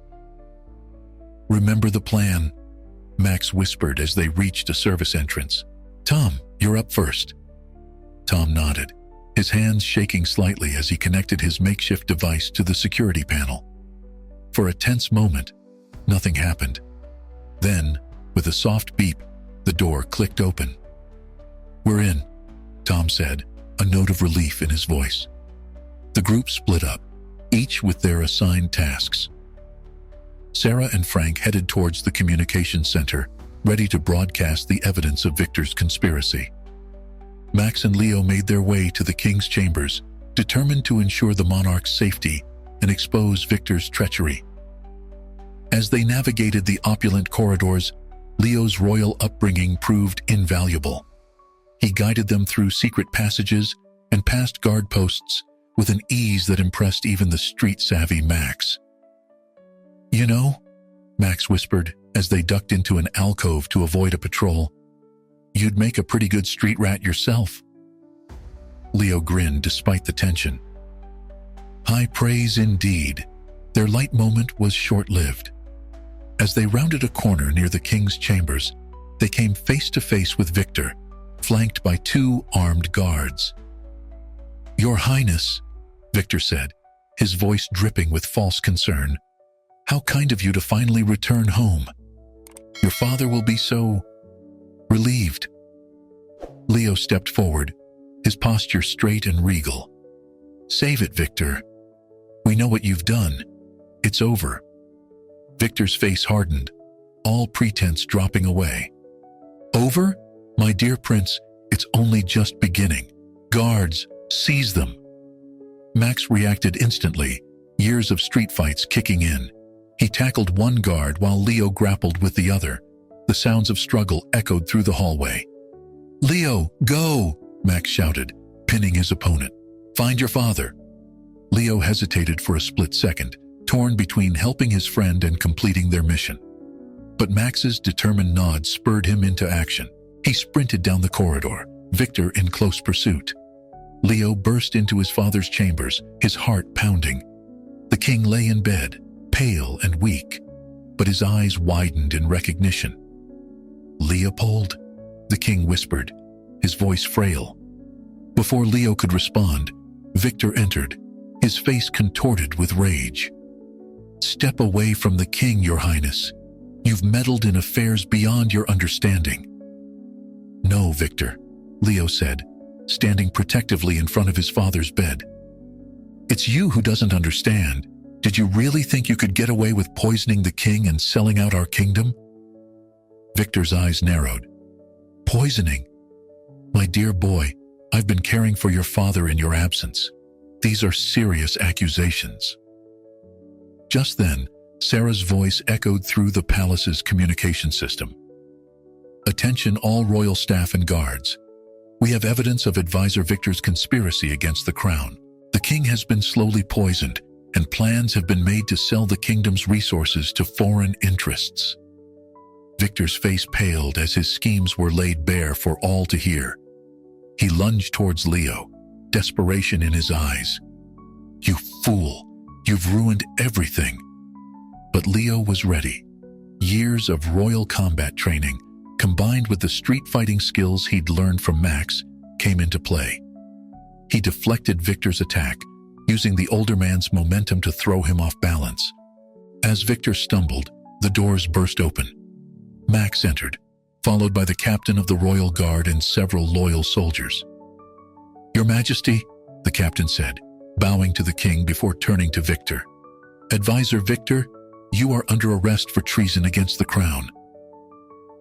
Speaker 1: Remember the plan? Max whispered as they reached a service entrance. Tom, you're up first. Tom nodded, his hands shaking slightly as he connected his makeshift device to the security panel. For a tense moment, nothing happened. Then, with a soft beep, the door clicked open. We're in, Tom said, a note of relief in his voice. The group split up, each with their assigned tasks. Sarah and Frank headed towards the communications center, ready to broadcast the evidence of Victor's conspiracy. Max and Leo made their way to the king's chambers, determined to ensure the monarch's safety and expose Victor's treachery. As they navigated the opulent corridors, Leo's royal upbringing proved invaluable. He guided them through secret passages and past guard posts with an ease that impressed even the street-savvy Max. You know, Max whispered as they ducked into an alcove to avoid a patrol, you'd make a pretty good street rat yourself. Leo grinned despite the tension. High praise indeed. Their light moment was short-lived. As they rounded a corner near the king's chambers, they came face to face with Victor, flanked by 2 armed guards. "Your Highness," Victor said, his voice dripping with false concern, "how kind of you to finally return home. Your father will be so relieved." Leo stepped forward, his posture straight and regal. "Save it, Victor. We know what you've done. It's over." Victor's face hardened, all pretense dropping away. "Over? My dear prince, it's only just beginning. Guards, seize them." Max reacted instantly, years of street fights kicking in. He tackled one guard while Leo grappled with the other. The sounds of struggle echoed through the hallway. "Leo, go!" Max shouted, pinning his opponent. "Find your father." Leo hesitated for a split second, torn between helping his friend and completing their mission. But Max's determined nod spurred him into action. He sprinted down the corridor, Victor in close pursuit. Leo burst into his father's chambers, his heart pounding. The king lay in bed, pale and weak, but his eyes widened in recognition. "Leopold?" the king whispered, his voice frail. Before Leo could respond, Victor entered, his face contorted with rage. "Step away from the king, your highness. You've meddled in affairs beyond your understanding." "No, Victor," Leo said, standing protectively in front of his father's bed. "It's you who doesn't understand. Did you really think you could get away with poisoning the king and selling out our kingdom?" Victor's eyes narrowed. "Poisoning? My dear boy, I've been caring for your father in your absence. These are serious accusations." Just then, Sarah's voice echoed through the palace's communication system. "Attention all royal staff and guards. We have evidence of Advisor Victor's conspiracy against the crown. The king has been slowly poisoned, and plans have been made to sell the kingdom's resources to foreign interests." Victor's face paled as his schemes were laid bare for all to hear. He lunged towards Leo, desperation in his eyes. "You fool! You've ruined everything." But Leo was ready. Years of royal combat training, combined with the street fighting skills he'd learned from Max, came into play. He deflected Victor's attack, using the older man's momentum to throw him off balance. As Victor stumbled, the doors burst open. Max entered, followed by the captain of the royal guard and several loyal soldiers. "Your Majesty," the captain said, bowing to the king before turning to Victor. "Advisor Victor, you are under arrest for treason against the crown."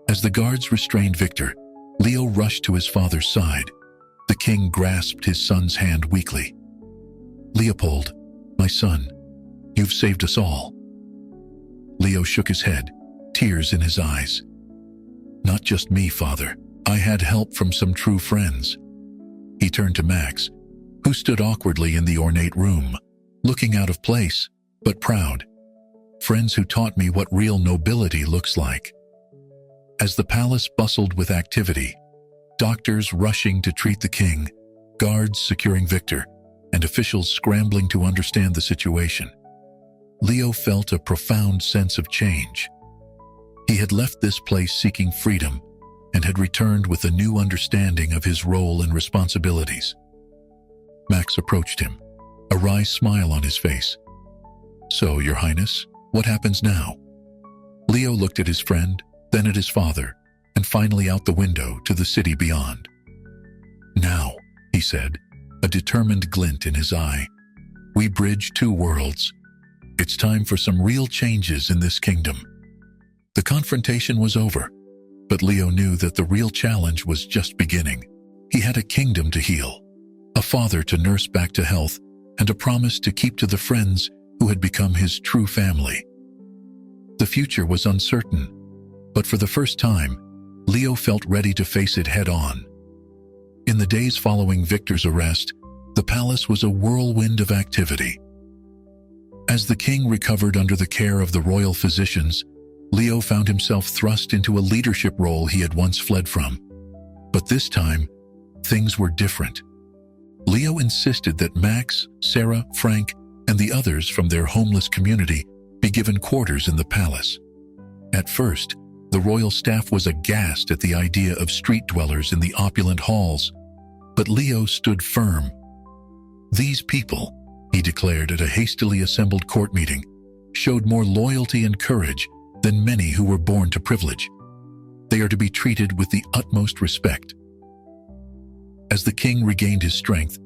Speaker 1: As the guards restrained Victor, Leo rushed to his father's side. The king grasped his son's hand weakly. "Leopold, my son, you've saved us all." Leo shook his head, tears in his eyes. "Not just me, father. I had help from some true friends." He turned to Max, who stood awkwardly in the ornate room, looking out of place, but proud. "Friends who taught me what real nobility looks like." As the palace bustled with activity, doctors rushing to treat the king, guards securing Victor, and officials scrambling to understand the situation, Leo felt a profound sense of change. He had left this place seeking freedom and had returned with a new understanding of his role and responsibilities. Max approached him, a wry smile on his face. "So, Your Highness, what happens now?" Leo looked at his friend, then at his father, and finally out the window to the city beyond. "Now," he said, a determined glint in his eye, "we bridge 2 worlds. It's time for some real changes in this kingdom." The confrontation was over, but Leo knew that the real challenge was just beginning. He had a kingdom to heal, a father to nurse back to health, and a promise to keep to the friends who had become his true family. The future was uncertain, but for the first time, Leo felt ready to face it head-on. In the days following Victor's arrest, the palace was a whirlwind of activity. As the king recovered under the care of the royal physicians, Leo found himself thrust into a leadership role he had once fled from. But this time, things were different. Leo insisted that Max, Sarah, Frank, and the others from their homeless community be given quarters in the palace. At first, the royal staff was aghast at the idea of street dwellers in the opulent halls, but Leo stood firm. "These people," he declared at a hastily assembled court meeting, "showed more loyalty and courage than many who were born to privilege. They are to be treated with the utmost respect." As the king regained his strength,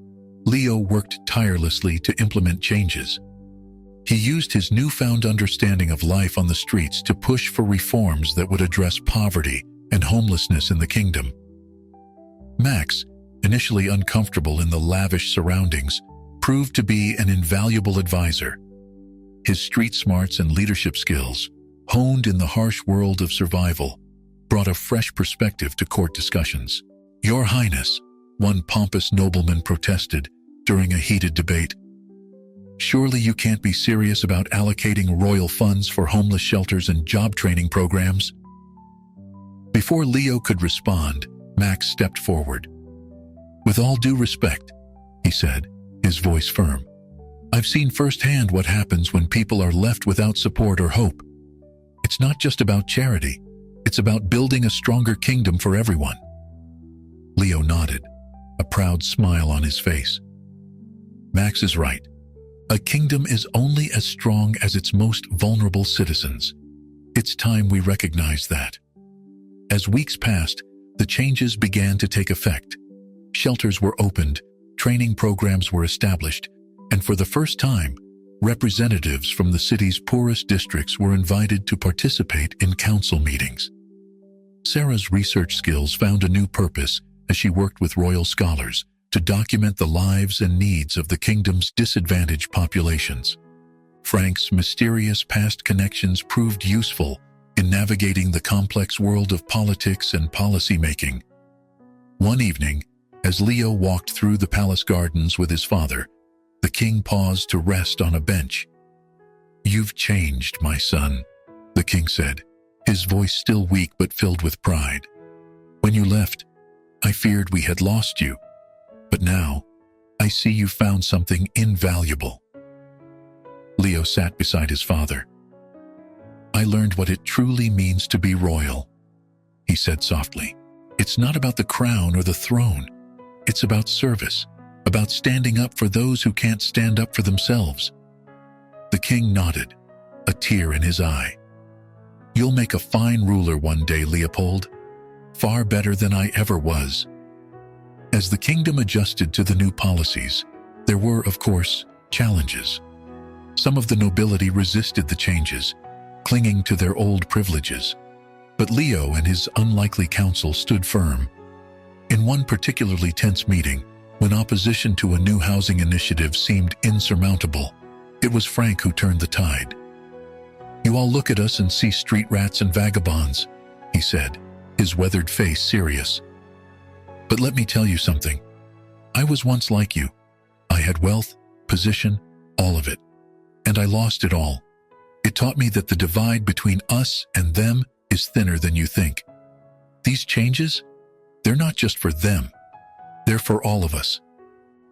Speaker 1: Leo worked tirelessly to implement changes. He used his newfound understanding of life on the streets to push for reforms that would address poverty and homelessness in the kingdom. Max, initially uncomfortable in the lavish surroundings, proved to be an invaluable advisor. His street smarts and leadership skills, honed in the harsh world of survival, brought a fresh perspective to court discussions. "Your Highness," one pompous nobleman protested during a heated debate, "surely you can't be serious about allocating royal funds for homeless shelters and job training programs?" Before Leo could respond, Max stepped forward. "With all due respect," he said, his voice firm, "I've seen firsthand what happens when people are left without support or hope. It's not just about charity, it's about building a stronger kingdom for everyone." Leo nodded, a proud smile on his face. Max is right. A kingdom is only as strong as its most vulnerable citizens. It's time we recognize that. As weeks passed, the changes began to take effect. Shelters were opened, training programs were established, and for the first time, representatives from the city's poorest districts were invited to participate in council meetings. Sarah's research skills found a new purpose as she worked with royal scholars to document the lives and needs of the kingdom's disadvantaged populations. Frank's mysterious past connections proved useful in navigating the complex world of politics and policy-making. One evening, as Leo walked through the palace gardens with his father, the king paused to rest on a bench. "You've changed, my son," the king said, his voice still weak but filled with pride. "When you left, I feared we had lost you. But now, I see you found something invaluable." Leo sat beside his father. "I learned what it truly means to be royal," he said softly. "It's not about the crown or the throne. It's about service, about standing up for those who can't stand up for themselves." The king nodded, a tear in his eye. "You'll make a fine ruler one day, Leopold. Far better than I ever was." As the kingdom adjusted to the new policies, there were, of course, challenges. Some of the nobility resisted the changes, clinging to their old privileges. But Leo and his unlikely council stood firm. In one particularly tense meeting, when opposition to a new housing initiative seemed insurmountable, it was Frank who turned the tide. "You all look at us and see street rats and vagabonds," he said, his weathered face serious. "But let me tell you something. I was once like you. I had wealth, position, all of it. And I lost it all. It taught me that the divide between us and them is thinner than you think. These changes, they're not just for them. They're for all of us."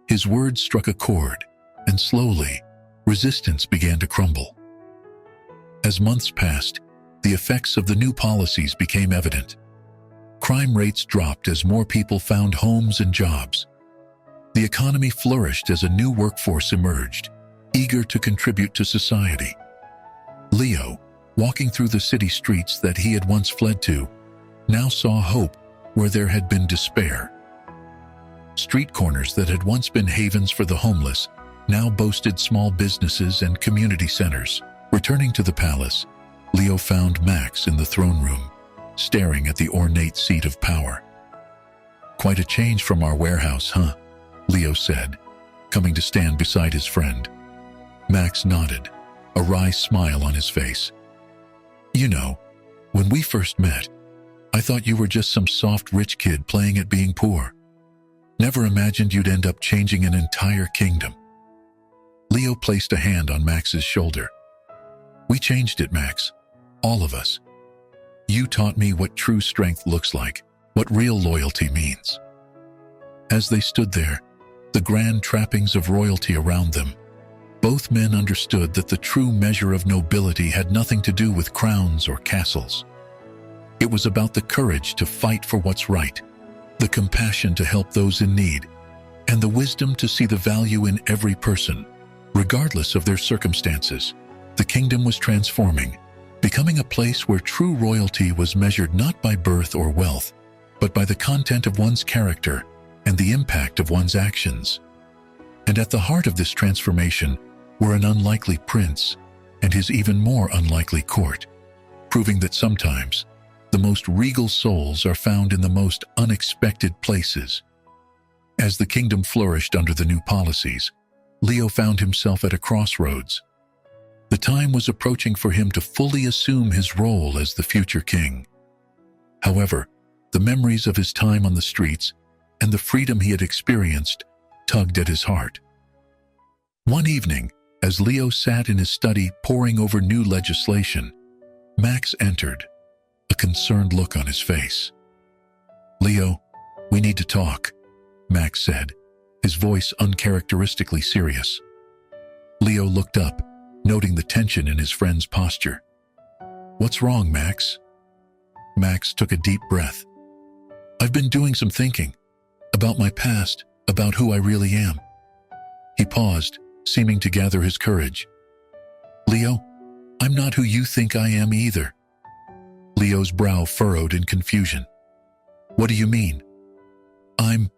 Speaker 1: His words struck a chord, and slowly, resistance began to crumble. As months passed, the effects of the new policies became evident. Crime rates dropped as more people found homes and jobs. The economy flourished as a new workforce emerged, eager to contribute to society. Leo, walking through the city streets that he had once fled to, now saw hope where there had been despair. Street corners that had once been havens for the homeless now boasted small businesses and community centers. Returning to the palace, Leo found Max in the throne room, staring at the ornate seat of power. "Quite a change from our warehouse, huh?" Leo said, coming to stand beside his friend. Max nodded, a wry smile on his face. "You know, when we first met, I thought you were just some soft rich kid playing at being poor. Never imagined you'd end up changing an entire kingdom." Leo placed a hand on Max's shoulder. "We changed it, Max. All of us. You taught me what true strength looks like, what real loyalty means." As they stood there, the grand trappings of royalty around them, Both men understood that the true measure of nobility had nothing to do with crowns or castles. It was about the courage to fight for what's right, the compassion to help those in need, and the wisdom to see the value in every person, regardless of their circumstances. The kingdom was transforming, becoming a place where true royalty was measured not by birth or wealth, but by the content of one's character and the impact of one's actions. And at the heart of this transformation were an unlikely prince and his even more unlikely court, proving that sometimes the most regal souls are found in the most unexpected places. As the kingdom flourished under the new policies, Leo found himself at a crossroads. The time was approaching for him to fully assume his role as the future king. However, the memories of his time on the streets and the freedom he had experienced tugged at his heart. One evening, as Leo sat in his study poring over new legislation, Max entered, a concerned look on his face. "Leo, we need to talk," Max said, his voice uncharacteristically serious. Leo looked up, noting the tension in his friend's posture. "What's wrong, Max?" Max took a deep breath. "I've been doing some thinking about my past, about who I really am." He paused, seeming to gather his courage. "Leo, I'm not who you think I am either." Leo's brow furrowed in confusion. "What do you mean?" I'm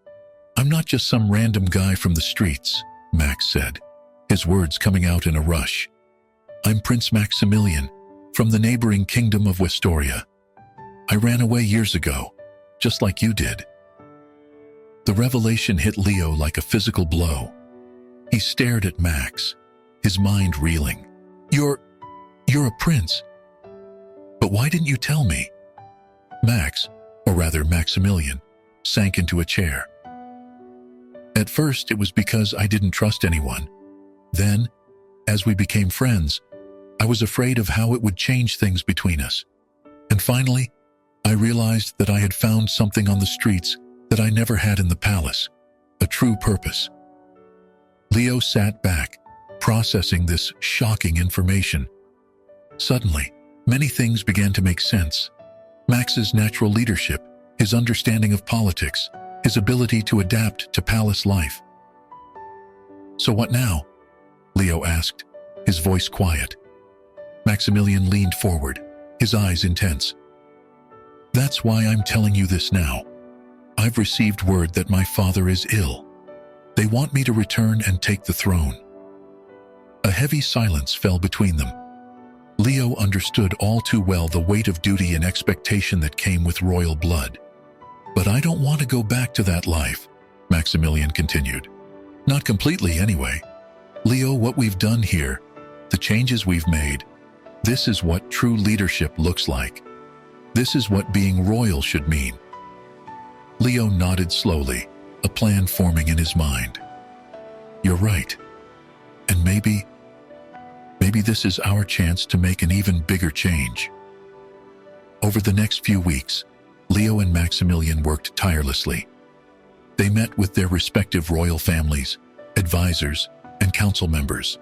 Speaker 1: not just some random guy from the streets," Max said, his words coming out in a rush. "I'm Prince Maximilian, from the neighboring kingdom of Westoria. I ran away years ago, just like you did." The revelation hit Leo like a physical blow. He stared at Max, his mind reeling. You're a prince. But why didn't you tell me?" Max, or rather Maximilian, sank into a chair. "At first, it was because I didn't trust anyone. Then, as we became friends, I was afraid of how it would change things between us. And finally, I realized that I had found something on the streets that I never had in the palace, a true purpose." Leo sat back, processing this shocking information. Suddenly, many things began to make sense. Max's natural leadership, his understanding of politics, his ability to adapt to palace life. "So what now?" Leo asked, his voice quiet. Maximilian leaned forward, his eyes intense. "That's why I'm telling you this now. I've received word that my father is ill. They want me to return and take the throne." A heavy silence fell between them. Leo understood all too well the weight of duty and expectation that came with royal blood. "But I don't want to go back to that life," Maximilian continued. "Not completely, anyway. Leo, what we've done here, the changes we've made, this is what true leadership looks like. This is what being royal should mean." Leo nodded slowly, a plan forming in his mind. "You're right. And maybe this is our chance to make an even bigger change." Over the next few weeks, Leo and Maximilian worked tirelessly. They met with their respective royal families, advisors, and council members.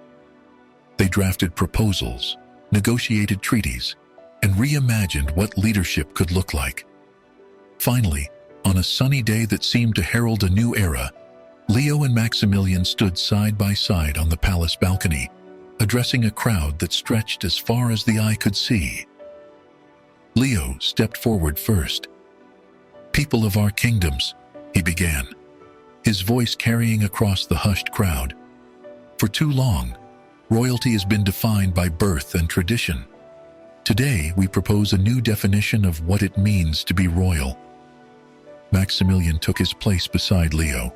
Speaker 1: They drafted proposals, negotiated treaties, and reimagined what leadership could look like. Finally, on a sunny day that seemed to herald a new era, Leo and Maximilian stood side by side on the palace balcony, addressing a crowd that stretched as far as the eye could see. Leo stepped forward first. "People of our kingdoms," he began, his voice carrying across the hushed crowd. "For too long, royalty has been defined by birth and tradition. Today, we propose a new definition of what it means to be royal." Maximilian took his place beside Leo.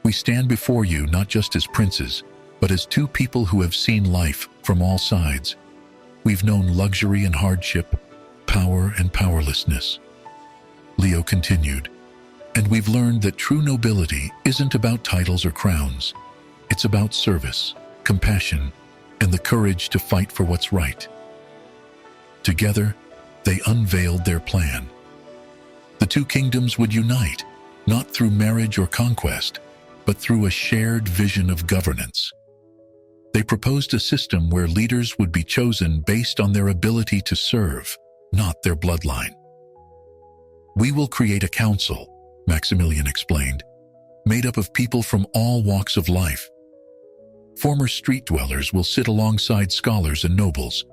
Speaker 1: "We stand before you not just as princes, but as two people who have seen life from all sides. We've known luxury and hardship, power and powerlessness." Leo continued, "And we've learned that true nobility isn't about titles or crowns. It's about service, compassion, and the courage to fight for what's right." Together, they unveiled their plan. The two kingdoms would unite, not through marriage or conquest, but through a shared vision of governance. They proposed a system where leaders would be chosen based on their ability to serve, not their bloodline. "We will create a council," Maximilian explained, "made up of people from all walks of life. Former street dwellers will sit alongside scholars and nobles,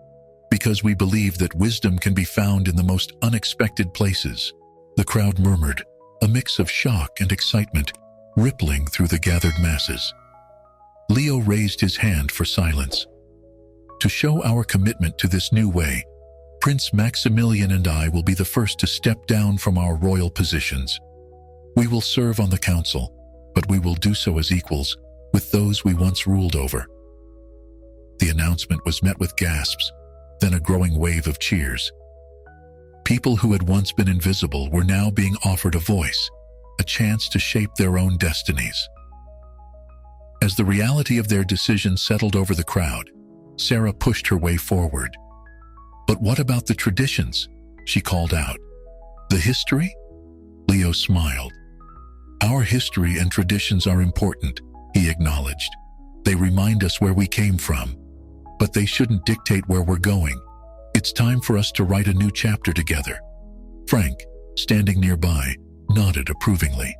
Speaker 1: because we believe that wisdom can be found in the most unexpected places." The crowd murmured, a mix of shock and excitement rippling through the gathered masses. Leo raised his hand for silence. "To show our commitment to this new way, Prince Maximilian and I will be the first to step down from our royal positions. We will serve on the council, but we will do so as equals with those we once ruled over." The announcement was met with gasps, then a growing wave of cheers. People who had once been invisible were now being offered a voice, a chance to shape their own destinies. As the reality of their decision settled over the crowd, Sarah pushed her way forward. "But what about the traditions?" she called out. "The history?" Leo smiled. "Our history and traditions are important," he acknowledged. "They remind us where we came from, but they shouldn't dictate where we're going. It's time for us to write a new chapter together." Frank, standing nearby, nodded approvingly.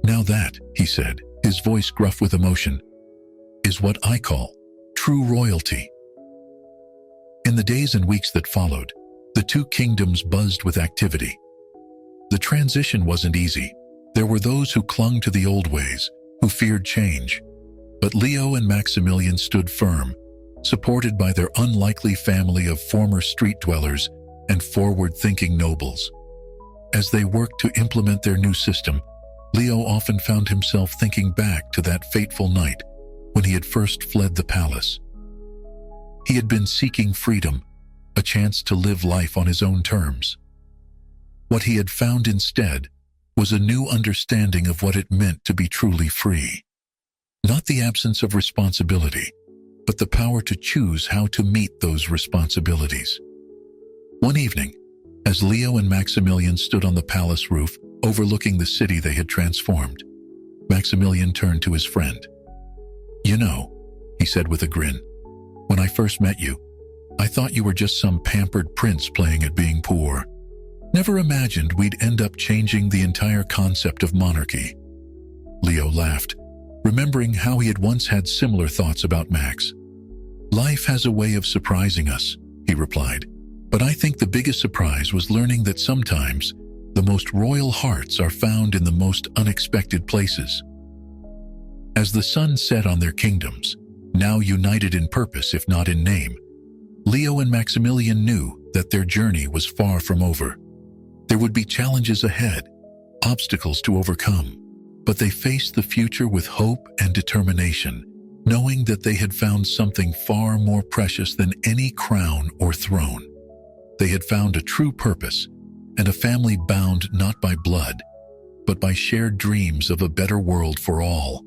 Speaker 1: "Now that," he said, his voice gruff with emotion, "is what I call true royalty." In the days and weeks that followed, the two kingdoms buzzed with activity. The transition wasn't easy. There were those who clung to the old ways, who feared change. But Leo and Maximilian stood firm, supported by their unlikely family of former street dwellers and forward-thinking nobles. As they worked to implement their new system, Leo often found himself thinking back to that fateful night when he had first fled the palace. He had been seeking freedom, a chance to live life on his own terms. What he had found instead was a new understanding of what it meant to be truly free. Not the absence of responsibility, but the power to choose how to meet those responsibilities. One evening, as Leo and Maximilian stood on the palace roof overlooking the city they had transformed, Maximilian turned to his friend. "You know," he said with a grin, "when I first met you, I thought you were just some pampered prince playing at being poor. Never imagined we'd end up changing the entire concept of monarchy." Leo laughed, remembering how he had once had similar thoughts about Max. "Life has a way of surprising us," he replied, "but I think the biggest surprise was learning that sometimes the most royal hearts are found in the most unexpected places." As the sun set on their kingdoms, now united in purpose if not in name, Leo and Maximilian knew that their journey was far from over. There would be challenges ahead, obstacles to overcome, but they faced the future with hope and determination, knowing that they had found something far more precious than any crown or throne. They had found a true purpose and a family bound not by blood, but by shared dreams of a better world for all.